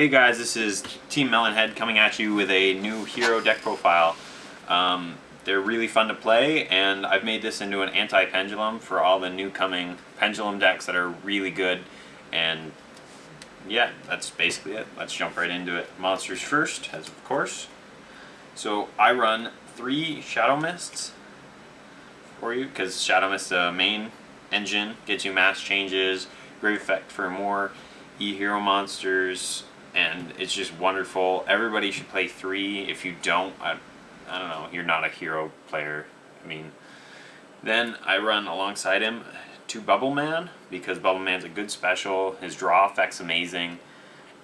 Hey guys, this is Team Melonhead coming at you with a new hero deck profile. They're really fun to play, and I've made this into an anti-pendulum for all the new coming pendulum decks that are really good. And yeah, that's basically it. Let's jump right into it. Monsters first, as of course. So I run 3 Shadow Mists for you, because Shadow Mist, the main engine, gets you mass changes, great effect for more E-hero monsters, and it's just wonderful. Everybody should play 3. If you don't, I don't know, you're not a hero player. I mean, then I run alongside him 2 Bubble Man, because Bubble Man's a good special. His draw effect's amazing,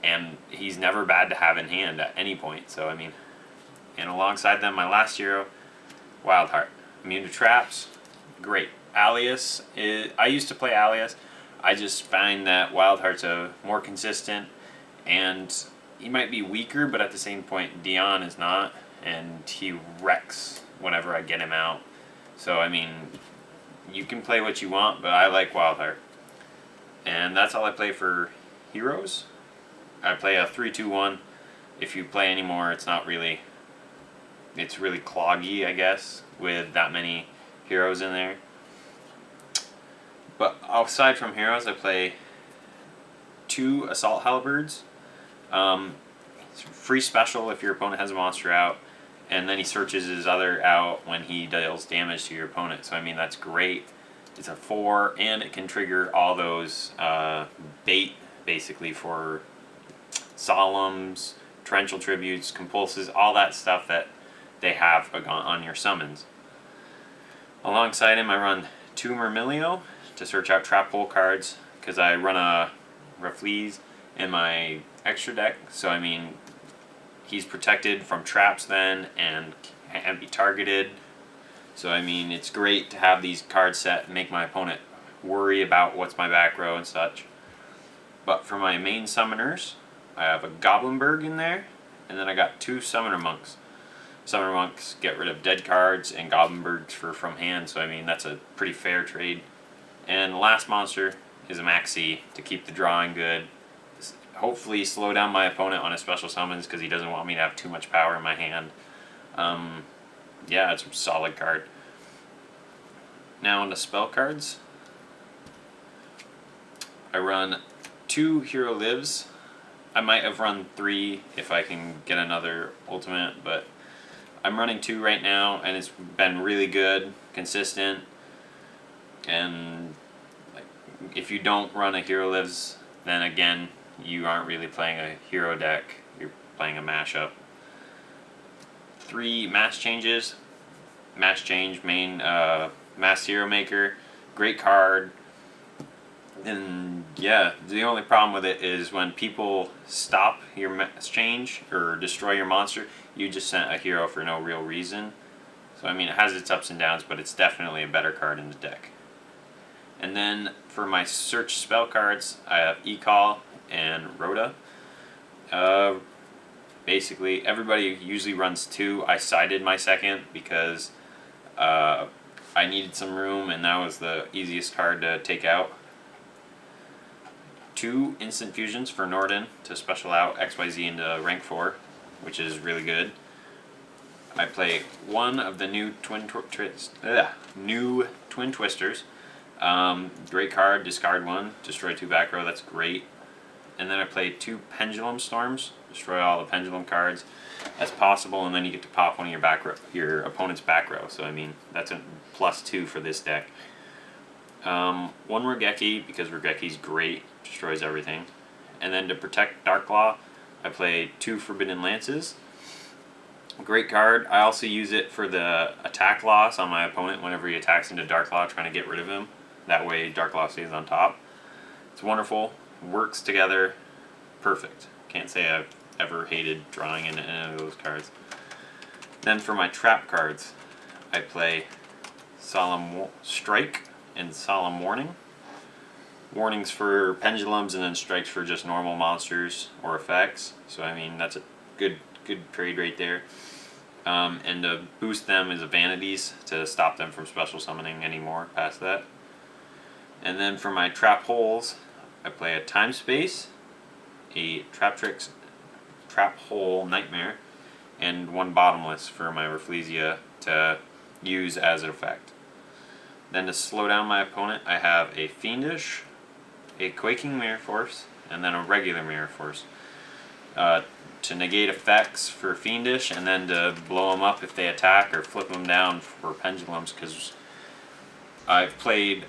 and he's never bad to have in hand at any point. So I mean, and alongside them, my last hero, Wildheart, immune to traps, great. Alias I used to play Alias. I just find that Wildheart's a more consistent, and he might be weaker, but at the same point, Dion is not, and he wrecks whenever I get him out. So I mean, you can play what you want, but I like Wildheart. And that's all I play for heroes. I play a 3-2-1. If you play any more, it's really cloggy, I guess, with that many heroes in there. But aside from heroes, I play 2 Assault Halberds. Free special if your opponent has a monster out, and then he searches his other out when he deals damage to your opponent. So I mean, that's great. It's a 4, and it can trigger all those bait, basically, for Solemns, Torrential Tributes, Compulses, all that stuff that they have on your summons. Alongside him, I run 2 Myrmilio to search out trap hole cards, because I run a Raffles in my extra deck. So I mean, he's protected from traps then and can't be targeted. So I mean, it's great to have these cards set and make my opponent worry about what's my back row and such. But for my main summoners, I have a Goblinberg in there, and then I got 2 Summoner Monks. Summoner Monks get rid of dead cards, and Goblinbergs from hand, so I mean, that's a pretty fair trade. And the last monster is a Maxi to keep the drawing good. Hopefully slow down my opponent on his special summons, because he doesn't want me to have too much power in my hand. Yeah, it's a solid card. Now on the spell cards. I run 2 Hero Lives. I might have run 3 if I can get another ultimate, but I'm running 2 right now, and it's been really good, consistent. And if you don't run a Hero Lives, then again, you aren't really playing a hero deck, you're playing a mashup. 3 Mass Changes. Mass Change, main Mass Hero Maker, great card. And yeah, the only problem with it is when people stop your Mass Change or destroy your monster, you just sent a hero for no real reason. So I mean, it has its ups and downs, but it's definitely a better card in the deck. And then for my search spell cards, I have E-Call and Rhoda. Basically, everybody usually runs 2. I sided my second because I needed some room, and that was the easiest card to take out. 2 Instant Fusions for Norden to special out XYZ into rank 4, which is really good. I play 1 of the new Twin Twisters. Great card, discard 1, destroy 2 back row, that's great. And then I play 2 Pendulum Storms, destroy all the Pendulum cards as possible, and then you get to pop one of your opponent's back row. So I mean, that's a +2 for this deck. 1 Regeki, because Regeki's great, destroys everything. And then to protect Darklaw, I play 2 Forbidden Lances. Great card. I also use it for the attack loss on my opponent whenever he attacks into Darklaw, trying to get rid of him. That way Darklaw stays on top. It's wonderful. Works together. Perfect. Can't say I've ever hated drawing into any of those cards. Then for my trap cards, I play Solemn Strike and Solemn Warning. Warnings for pendulums, and then strikes for just normal monsters or effects. So I mean, that's a good trade right there. And to boost them is a Vanities to stop them from special summoning anymore past that. And then for my trap holes, I play a Time Space, a Trap Tricks Trap Hole Nightmare, and 1 Bottomless for my Rafflesia to use as an effect. Then to slow down my opponent, I have a Fiendish, a Quaking Mirror Force, and then a regular Mirror Force. To negate effects for Fiendish, and then to blow them up if they attack, or flip them down for pendulums, because I've played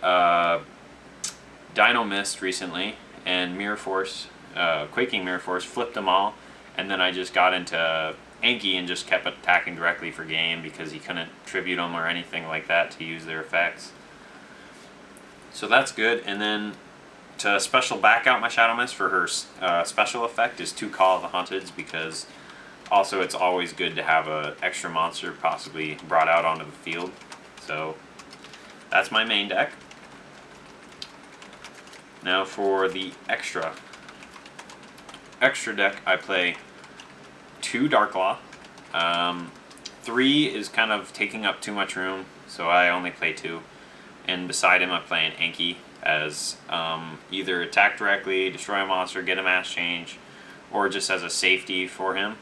Dino Mist recently, and Mirror Force, Quaking Mirror Force, flipped them all, and then I just got into Anki and just kept attacking directly for game because he couldn't tribute them or anything like that to use their effects. So that's good. And then to special back out my Shadow Mist for her special effect is 2 Call of the Haunteds, because also it's always good to have an extra monster possibly brought out onto the field. So that's my main deck. Now for the extra deck, I play 2 Darklaw. 3 is kind of taking up too much room, so I only play 2. And beside him I play an Anki as either attack directly, destroy a monster, get a mass change, or just as a safety for him.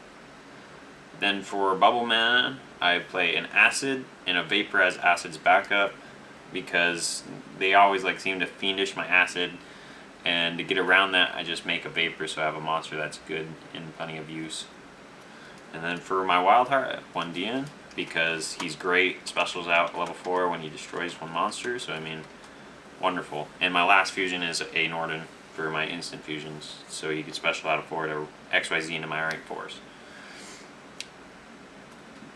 Then for Bubble Man, I play an Acid and a Vapor as Acid's backup, because they always seem to Fiendish my Acid, and to get around that I just make a Vapor so I have a monster that's good and plenty of use. And then for my Wild Heart, I have 1 Dian, because he's great, specials out level 4 when he destroys 1 monster, so I mean, wonderful. And my last fusion is a Norden for my instant fusions, so you can special out a 4 to XYZ into my rank 4s.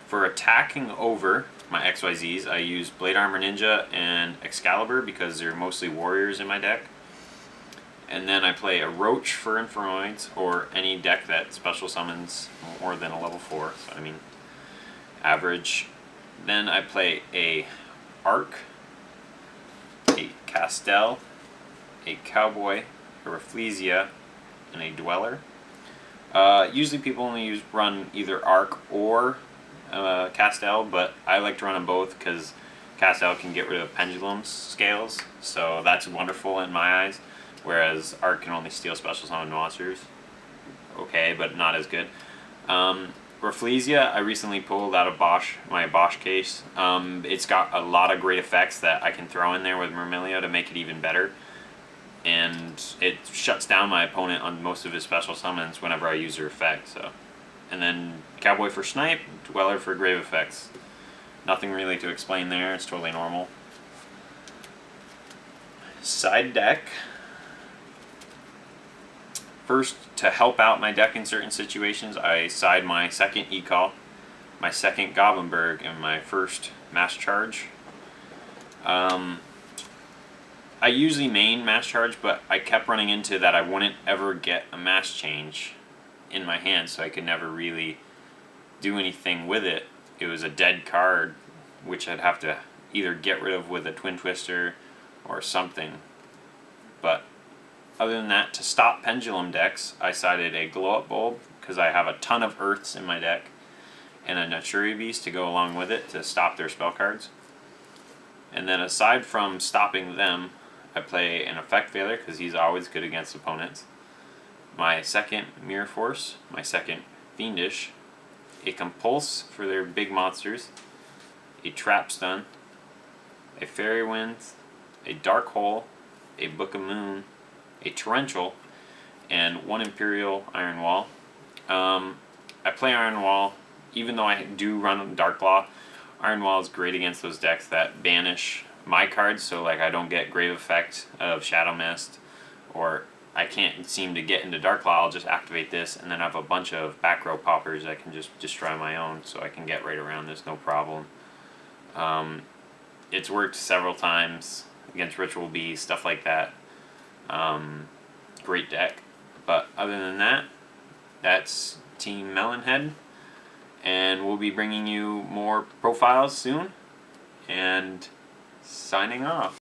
For attacking over my XYZs, I use Blade Armor Ninja and Excalibur because they're mostly warriors in my deck. And then I play a Roach for Infernoids, or any deck that special summons more than a level 4, so I mean average. Then I play a Arc, a Castel, a Cowboy, a Rafflesia, and a Dweller. Usually people only run either Arc or Castel, but I like to run them both because Castel can get rid of pendulum scales, so that's wonderful in my eyes. Whereas Arc can only steal special summon monsters. Okay, but not as good. Rafflesia, I recently pulled out of BOSH, my BOSH case. It's got a lot of great effects that I can throw in there with Myrmilio to make it even better. And it shuts down my opponent on most of his special summons whenever I use her effect. So, and then Cowboy for Snipe, Dweller for Grave effects. Nothing really to explain there, it's totally normal. Side deck. First, to help out my deck in certain situations, I side my 2nd E-Call, my 2nd Goblinberg, and my 1st Mass Charge. I usually main Mass Charge, but I kept running into that I wouldn't ever get a Mass Change in my hand, so I could never really do anything with it. It was a dead card, which I'd have to either get rid of with a Twin Twister or something. But other than that, to stop pendulum decks, I sided a Glow Up Bulb because I have a ton of Earths in my deck, and a Naturi Beast to go along with it to stop their spell cards. And then aside from stopping them, I play an Effect Veiler because he's always good against opponents, my 2nd Mirror Force, my 2nd Fiendish, a Compulse for their big monsters, a Trap Stun, a Fairy Wind, a Dark Hole, a Book of Moon, a Torrential, and 1 Imperial Iron Wall. I play Iron Wall, even though I do run Darklaw. Iron Wall is great against those decks that banish my cards, so I don't get Grave Effect of Shadow Mist, or I can't seem to get into Darklaw. I'll just activate this, and then I have a bunch of back row poppers that can just destroy my own, so I can get right around this, no problem. It's worked several times against Ritual Beast, stuff like that. Great deck. But other than that, that's Team Melonhead, and we'll be bringing you more profiles soon, and signing off.